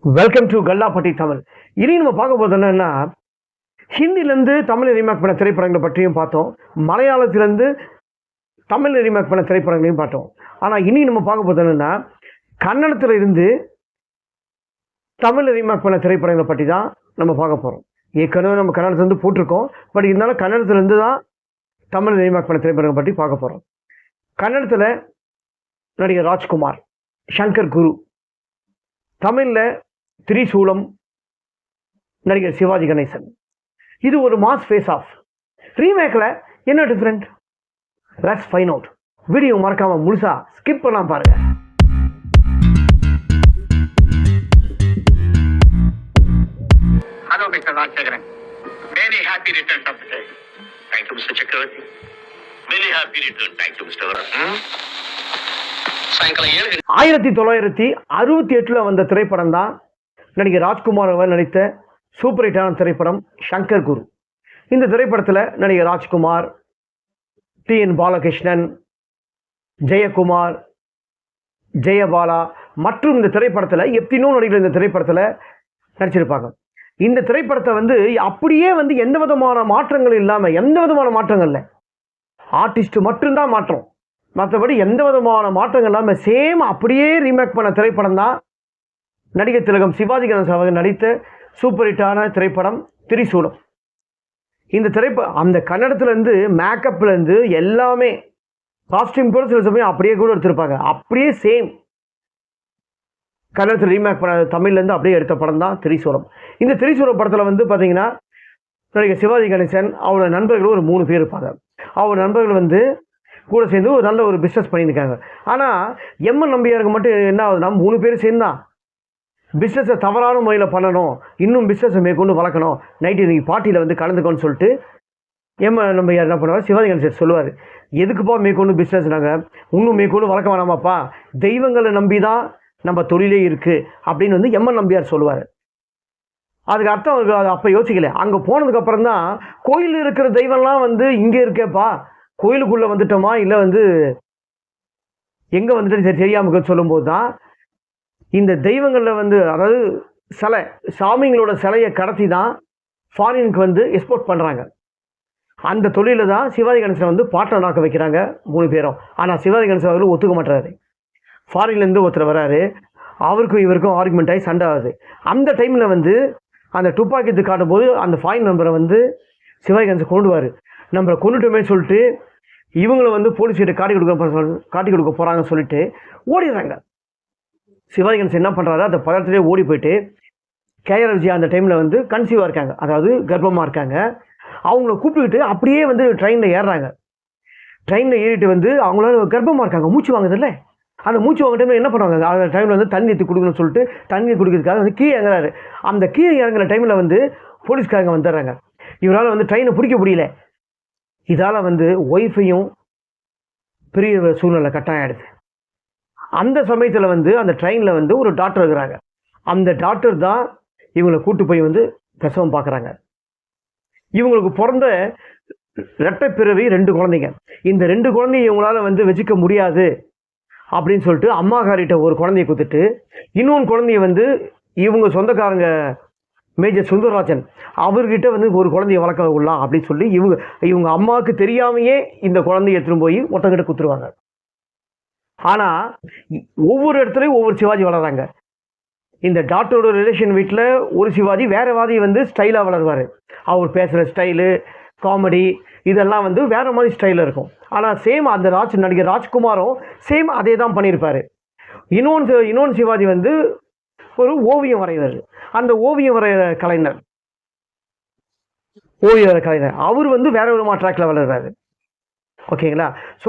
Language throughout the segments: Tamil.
Welcome to Kallapatti Tamil. இனி நம்ம பார்க்க போகிறது என்னன்னா, ஹிந்திலேருந்து தமிழ் ரீமேக் பண்ண திரைப்படங்களை பற்றியும் பார்த்தோம், மலையாளத்திலேருந்து தமிழ் ரீமேக் பண்ண திரைப்படங்களையும் பார்த்தோம். ஆனால் இனி நம்ம பார்க்க போகிறது என்னன்னா, கன்னடத்தில் இருந்து தமிழ் ரீமேக் பண்ண திரைப்படங்களை பற்றி தான் நம்ம பார்க்க போகிறோம். ஏற்கனவே நம்ம கன்னடத்துலேருந்து போட்டிருக்கோம், பட் இருந்தாலும் கன்னடத்துலேருந்து தான் தமிழ் ரீமேக் பண்ண திரைப்படங்களை பற்றி பார்க்க போகிறோம். கன்னடத்தில் நடிகர் ராஜ்குமார், சங்கர் குரு. தமிழில் திரிசூலம், நடிகர் சிவாஜி கணேசன். இது ஒரு மாஸ் ஃபேஸ் ஆஃப். ரீமேக்கில் என்ன different? Let's find out. Video மறக்காம முழுசா ஸ்கிப் பண்ணாம பாருங்க. Hello, Mr. Rajshekharan. Very happy returns of the day. Thank you, Mr. Chakravarti. Very happy return. Thank you, Mr. Varan. சாயங்காலம் 1968 வந்த திரைப்படம் தான் நடிகர் ராஜ்குமார் அவர் நடித்த சூப்பர் ஹிட்டான திரைப்படம் சங்கர் குரு. இந்த திரைப்படத்தில் நடிகர் ராஜ்குமார், டி.என். பாலகிருஷ்ணன், ஜெயக்குமார், ஜெயபாலா மற்றும் இந்த திரைப்படத்தில் எத்தனையோ நடிகர்கள் இந்த திரைப்படத்தில் நடிச்சிருப்பாங்க. இந்த திரைப்படத்தை அப்படியே எந்த விதமான மாற்றங்கள் இல்லாமல், எந்த விதமான மாற்றங்கள் இல்லை, ஆர்டிஸ்ட் மட்டும்தான் மாற்றம், மற்றபடி எந்த விதமான மாற்றங்கள் இல்லாமல் சேம் அப்படியே ரீமேக் பண்ண திரைப்படம் தான் நடிகர் திலகம் சிவாஜி கணேசன் அவர்கள் நடித்த சூப்பர் ஹிட்டான திரைப்படம் திரிசூலம். இந்த அந்த கன்னடத்துலேருந்து மேக்கப்லேருந்து எல்லாமே, காஸ்டியூம் கூட சில சமயம் அப்படியே கூட எடுத்திருப்பாங்க. அப்படியே சேம் கன்னடத்தில் ரீமேக் பண்ண தமிழ்லேருந்து அப்படியே எடுத்த படம் தான் திரிசூலம். இந்த திரிசூலம் படத்தில் பார்த்தீங்கன்னா நடிகர் சிவாஜி கணேசன் அவரோட நண்பர்கள் ஒரு 3 பேர் இருப்பாங்க. அவர் நண்பர்கள் கூட சேர்ந்து ஒரு நல்ல ஒரு பிஸ்னஸ் பண்ணியிருக்காங்க. ஆனால் எம்என் நம்பியாருக்கு மட்டும் என்ன ஆகுதுன்னா, 3 பேர் சேர்ந்தா பிஸ்னஸை தவறான முறையில் பண்ணணும், இன்னும் பிஸ்னஸை மேற்கொண்டு வளர்க்கணும், நைட்டு இன்றைக்கி பார்ட்டியில் கலந்துக்கோன்னு சொல்லிட்டு எம்என் நம்பியார் என்ன பண்ணுவார், சிவாஜி கணேசன் சொல்லுவார், எதுக்குப்பா மேற்கொண்டு பிஸ்னஸ், நாங்கள் இன்னும் மேற்கொண்டு வளர்க்க வேணாமாப்பா, தெய்வங்களை நம்பி தான் நம்ம தொழிலே இருக்குது அப்படின்னு எம்என் நம்பியார் சொல்லுவார். அதுக்கு அர்த்தம் அவருக்கு அது அப்போ யோசிக்கல. அங்கே போனதுக்கப்புறம் தான் கோயில் இருக்கிற தெய்வம்லாம் இங்கே இருக்கேப்பா, கோயிலுக்குள்ளே வந்துட்டோமா இல்லை எங்கே வந்துட்டு தெரியாமல் சொல்லும்போது தான் இந்த தெய்வங்களில் அதாவது சிலை, சாமிங்களோட சிலையை கடத்தி தான் ஃபாரினுக்கு எக்ஸ்போர்ட் பண்ணுறாங்க. அந்த தொழிலில் தான் சிவாஜி கணேசனை பார்ட்னராக்க வைக்கிறாங்க 3 பேரும். ஆனால் சிவாஜி கணேசன் அவர்கள் ஒத்துக்க மாட்டுறாரு. ஃபாரின்லேருந்து ஒருத்தர் வராரு, அவருக்கும் இவருக்கும் ஆர்குமெண்ட் ஆகி சண்டை ஆகுது. அந்த டைமில் அந்த துப்பாக்கி எடுத்து காட்டும்போது அந்த ஃபாரின் நம்பரை சிவாஜி கணேசன் கொண்டுவார். நம்மளை கொண்டுட்டோமே சொல்லிட்டு இவங்களை போலீஸ்கிட்ட காட்டி கொடுக்க போகிறாங்கன்னு சொல்லிட்டு ஓடிடுறாங்க. சிவாஜி கணேசன் என்ன பண்ணுறாரு, அந்த பதத்திலே ஓடி போயிட்டு கேஆர் விஜயா அந்த டைமில் கன்சீவாக இருக்காங்க, அதாவது கர்ப்பமாக இருக்காங்க. அவங்கள கூப்பிட்டுக்கிட்டு அப்படியே ட்ரெயினில் ஏறுறாங்க. ட்ரெயினில் ஏறிட்டு அவங்களால கர்ப்பமாக இருக்காங்க, மூச்சு வாங்குதில்ல, அந்த மூச்சு வாங்க டைமில் என்ன பண்ணுவாங்க, அந்த டைமில் தண்ணி எடுத்து கொடுக்கணும்னு சொல்லிட்டு தண்ணி குடிக்கிறதுக்காக கீழே இறங்குறாரு. அந்த கீழே இறங்குற டைமில் போலீஸ்காரங்க வந்துடுறாங்க. இவரால் ட்ரெயினை பிடிக்க முடியல. இதால் ஒய்ஃபையும் பெரிய சூழ்நிலை கட்டாயம் ஆகிடுது. அந்த சமயத்தில் அந்த ட்ரெயினில் ஒரு டாக்டர் இருக்கிறாங்க. அந்த டாக்டர் தான் இவங்களை கூட்டு போய் பிரசவம் பார்க்குறாங்க. இவங்களுக்கு பிறந்த இரட்டை பிறவி 2 குழந்தைங்க. இந்த 2 குழந்தைய இவங்களால வச்சுக்க முடியாது அப்படின்னு சொல்லிட்டு அம்மாக்காரிட்ட ஒரு குழந்தைய கொடுத்துட்டு இன்னொன்று குழந்தைய இவங்க சொந்தக்காரங்க மேஜர் சுந்தரராஜன் அவர்கிட்ட ஒரு குழந்தைய வளர்க்க விடலாம் அப்படின்னு சொல்லி இவங்க அம்மாவுக்கு தெரியாமையே இந்த குழந்தைய எடுத்துன்னு போய் ஒருத்தங்கிட்ட கொடுத்துருவாங்க. ஆனால் ஒவ்வொரு இடத்துலையும் ஒவ்வொரு சிவாஜி வளர்றாங்க. இந்த டாக்டரோட ரிலேஷன் வீட்டில் ஒரு சிவாஜி வேறு வாதி ஸ்டைலாக வளருவார். அவர் பேசுகிற ஸ்டைலு, காமெடி இதெல்லாம் வேறு மாதிரி ஸ்டைலில் இருக்கும். ஆனால் சேம் அந்த நடிகர் ராஜ்குமாரும் சேம் அதே தான் பண்ணியிருப்பார். இன்னொன்று சிவாஜி ஒரு ஓவியம் வரைகிறார். அந்த ஓவியம் வரைகிற கலைஞர் அவர் வேற ஒரு ட்ராக்கில் வளர்கிறாரு. ஓகேங்களா? ஸோ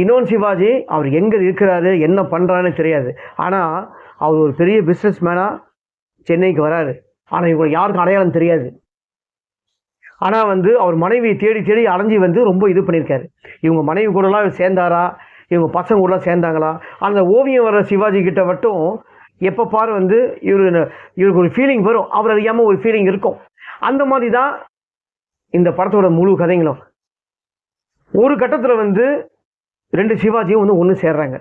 இன்னொன்று சிவாஜி அவர் எங்கே இருக்கிறாரு, என்ன பண்ணுறான்னு தெரியாது. ஆனால் அவர் ஒரு பெரிய பிஸ்னஸ் மேனாக சென்னைக்கு வராரு. ஆனால் இவங்க யாருக்கும் அடையாளம் தெரியாது. ஆனால் அவர் மனைவியை தேடி தேடி அலைஞ்சி ரொம்ப இது பண்ணியிருக்காரு. இவங்க மனைவி கூடலாம் சேர்ந்தாரா, இவங்க பசங்க கூடலாம் சேர்ந்தாங்களா, அந்த ஓவியம் வர சிவாஜி கிட்ட மட்டும் எப்போ பாரு இவருக்கு ஒரு ஃபீலிங் வரும், அவர் அறியாமல் ஒரு ஃபீலிங் இருக்கும். அந்த மாதிரி தான் இந்த படத்தோட முழு கதைங்களும். ஒரு கட்டத்தில் 2 சிவாஜியும் ஒன்று சேர்றாங்க.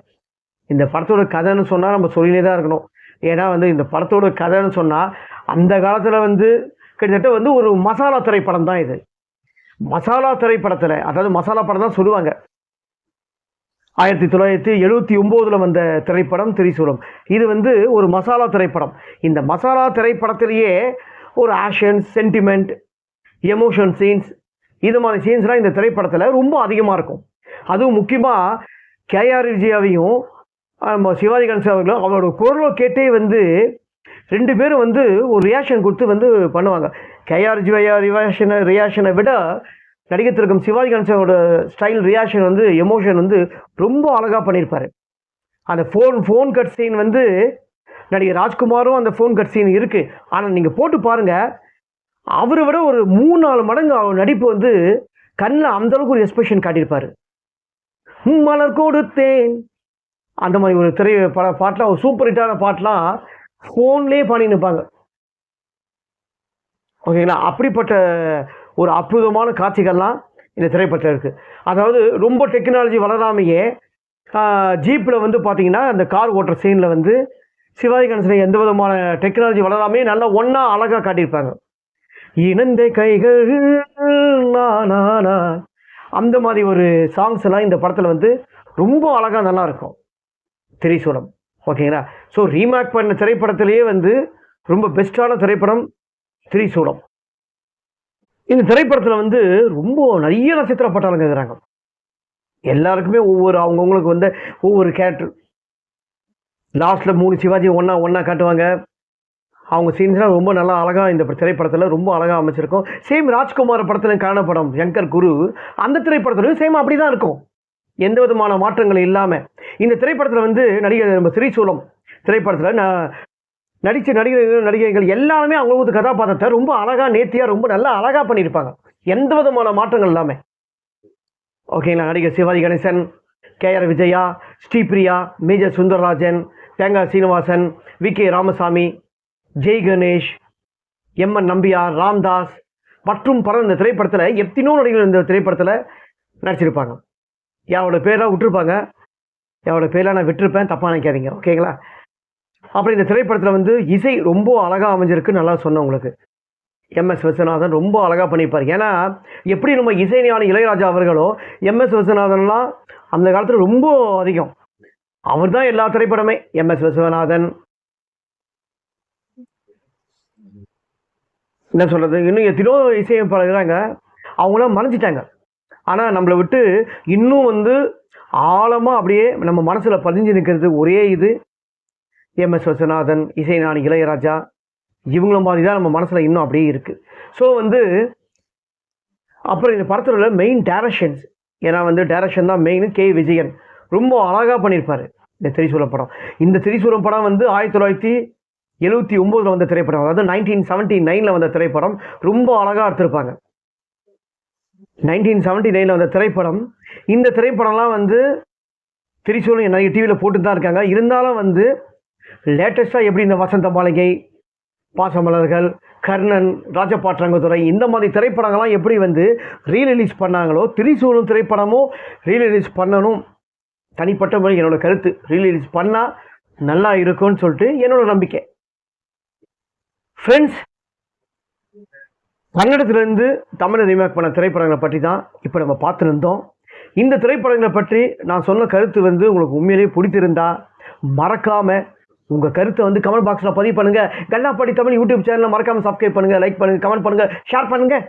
இந்த படத்தோட கதைன்னு சொன்னால் நம்ம சொல்லினே தான் இருக்கணும். ஏன்னா வந்து இந்த படத்தோட கதைன்னு சொன்னால் அந்த காலத்தில் வந்து கிட்டத்தட்ட வந்து ஒரு மசாலா திரைப்படம் தான் இது. மசாலா திரைப்படத்தில், அதாவது மசாலா படம் தான் சொல்லுவாங்க. 1979 வந்த திரைப்படம் திரிசூலம். இது வந்து ஒரு மசாலா திரைப்படம். இந்த மசாலா திரைப்படத்திலேயே ஒரு ஆக்ஷன், சென்டிமெண்ட், எமோஷன் சீன்ஸ், இது மாதிரி சீன்ஸ்லாம் இந்த திரைப்படத்தில் ரொம்ப அதிகமாக இருக்கும். அதுவும் முக்கியமாக கேஆர் விஜயாவையும் சிவாஜி கணேசன் அவர்களும் அவரோட குரலை கேட்டே வந்து 2 பேரும் வந்து ஒரு ரியாக்ஷன் கொடுத்து வந்து பண்ணுவாங்க. கேஆர் விஜயா ரியாக்ஷனை விட நடிகர் திலகம் சிவாஜி கணேசனோட ஸ்டைல் ரியாக்ஷன் வந்து எமோஷன் வந்து ரொம்ப அழகாக பண்ணியிருப்பார். அந்த ஃபோன் கட் சீன் வந்து நடிகர் ராஜ்குமாரும் அந்த ஃபோன் கட் சீன் இருக்குது. ஆனால் நீங்கள் போட்டு பாருங்கள், அவரை விட ஒரு 3-4 மடங்கு அவர் நடிப்பு வந்து கண்ணில் அந்தளவுக்கு ஒரு எக்ஸ்பிரஷன் காட்டியிருப்பார். மலர் கொடுத்தேன் அந்த மாதிரி ஒரு பாட்டெலாம், ஒரு சூப்பர் ஹிட்டான பாட்டெலாம் ஃபோன்லேயே பாடி நிற்பாங்க. ஓகேங்களா? அப்படிப்பட்ட ஒரு அற்புதமான காட்சிகள்லாம் இந்த திரைப்படத்தில் இருக்குது. அதாவது ரொம்ப டெக்னாலஜி வளராமையே ஜீப்பில் வந்து பார்த்தீங்கன்னா அந்த கார் ஓட்டுற சீனில் வந்து சிவாஜி கணேசனை எந்த விதமான டெக்னாலஜி வளராமையே நல்லா ஒன்றா அழகாக காட்டியிருப்பாங்க. இணைந்த கைகள் நானா, அந்த மாதிரி ஒரு சாங்ஸ் எல்லாம் இந்த படத்தில் வந்து ரொம்ப அழகாக நல்லாயிருக்கும். திரிசூலம். ஓகேங்களா? ஸோ ரீமேக் பண்ண திரைப்படத்திலேயே வந்து ரொம்ப பெஸ்ட்டான திரைப்படம் திரிசூலம். இந்த திரைப்படத்தில் வந்து ரொம்ப நிறைய நட்சத்திர பட்டாளங்க இருக்கிறாங்க. எல்லாருக்குமே அவங்கவுங்களுக்கு வந்து ஒவ்வொரு கேரக்டர். லாஸ்ட்டில் 3 சிவாஜி ஒன்றா காட்டுவாங்க. அவங்க சீன்ஸ்லாம் ரொம்ப நல்லா அழகாக இந்த திரைப்படத்தில் ரொம்ப அழகாக அமைச்சிருக்கும். சேம் ராஜ்குமார் படத்தில் காணப்படம் யங்கர் குரு, அந்த திரைப்படத்துலையும் சேம் அப்படி தான் இருக்கும், எந்த விதமான மாற்றங்கள் இல்லாமல். இந்த திரைப்படத்தில் வந்து நம்ம திரிசூலம் திரைப்படத்தில் நடித்த நடிகைகள் எல்லாருமே அவங்களுக்கு கதாபாத்திரத்தை ரொம்ப அழகாக நேர்த்தியாக ரொம்ப நல்லா அழகாக பண்ணியிருப்பாங்க, எந்த விதமான மாற்றங்கள் இல்லாமல். ஓகேங்களா? நடிகர் சிவாஜி கணேசன், கேஆர் விஜயா, ஸ்ரீபிரியா, மேஜர் சுந்தரராஜன், தேங்காய் சீனிவாசன், வி.கே. ராமசாமி, ஜெய் கணேஷ், எம்.என். நம்பியார், ராம்தாஸ் மற்றும் பலர் இந்த திரைப்படத்தில் எத்தனோ நடிகர்கள் இந்த திரைப்படத்தில் நடிச்சிருப்பாங்க. யாரோட பேரெலாம் விட்டுருப்பாங்க, யாரோட பேரெலாம் நான் விட்டுருப்பேன், தப்பாக நினைக்காதீங்க. ஓகேங்களா? அப்புறம் இந்த திரைப்படத்தில் வந்து இசை ரொம்ப அழகாக அமைஞ்சிருக்கு. நல்லா சொன்னேன் உங்களுக்கு. எம்.எஸ். விஸ்வநாதன் ரொம்ப அழகாக பண்ணியிருப்பார். ஏன்னா எப்படி நம்ம இசைஞானி இளையராஜா அவர்களோ, எம்.எஸ். விஸ்வநாதன்லாம் அந்த காலத்தில் ரொம்ப அதிகம். அவர் தான் எல்லா திரைப்படமே. எம்.எஸ். விஸ்வநாதன் என்ன சொல்கிறது, இன்னும் எத்தனோ இசையமைப்பாளர்களாங்க, அவங்களாம் மறைஞ்சிட்டாங்க. ஆனால் நம்மளை விட்டு இன்னும் வந்து ஆழமாக அப்படியே நம்ம மனசில் பதிஞ்சு நிற்கிறது ஒரே இது எம்.எஸ். விஸ்வநாதன், இசைஞானி இளையராஜா. இவங்கள மாதிரி தான் நம்ம மனசில் இன்னும் அப்படியே இருக்குது. ஸோ வந்து அப்புறம் இந்த படத்தில் உள்ள மெயின் டைரக்ஷன்ஸ், ஏன்னா வந்து டைரக்ஷன் தான் மெயின். கே. விஜயன் ரொம்ப அழகாக பண்ணியிருப்பார் இந்த திரிசூலம் படம். இந்த திரிசூலம் படம் வந்து 1979 வந்த திரைப்படம், அதாவது 1979 வந்த திரைப்படம். ரொம்ப அழகாக எடுத்திருப்பாங்க. 1979 வந்த திரைப்படம். இந்த திரைப்படம்லாம் வந்து திரிசூலம் நிறைய டிவியில் போட்டு தான் இருக்காங்க. இருந்தாலும் வந்து லேட்டஸ்ட்டாக எப்படி இந்த வசந்த மாளிகை, பாசமலர்கள், கர்ணன், ராஜபாற்றங்குதுரை, இந்த மாதிரி திரைப்படங்கள்லாம் எப்படி வந்து ரீரிலீஸ் பண்ணாங்களோ, திரிசூலம் திரைப்படமும் ரீரிலீஸ் பண்ணணும். தனிப்பட்ட முறை என்னோட கருத்து, ரீரிலீஸ் பண்ணால் நல்லா இருக்கும்னு சொல்லிட்டு என்னோட நம்பிக்கை. ஃப்ரெண்ட்ஸ், கன்னடத்திலிருந்து தமிழை ரீமேக் பண்ண திரைப்படங்களை பற்றி தான் இப்போ நம்ம பார்த்துருந்தோம். இந்த திரைப்படங்களை பற்றி நான் சொன்ன கருத்து வந்து உங்களுக்கு உண்மையிலேயே பிடித்திருந்தா மறக்காமல் உங்கள் கருத்தை வந்து கமெண்ட் பாக்ஸில் பதிவு பண்ணுங்கள். கல்லாப்பாடி தமிழ் யூடியூப் சேனலை மறக்காமல் சப்ஸ்கிரைப் பண்ணுங்கள், லைக் பண்ணுங்கள், கமெண்ட் பண்ணுங்கள், ஷேர் பண்ணுங்கள்.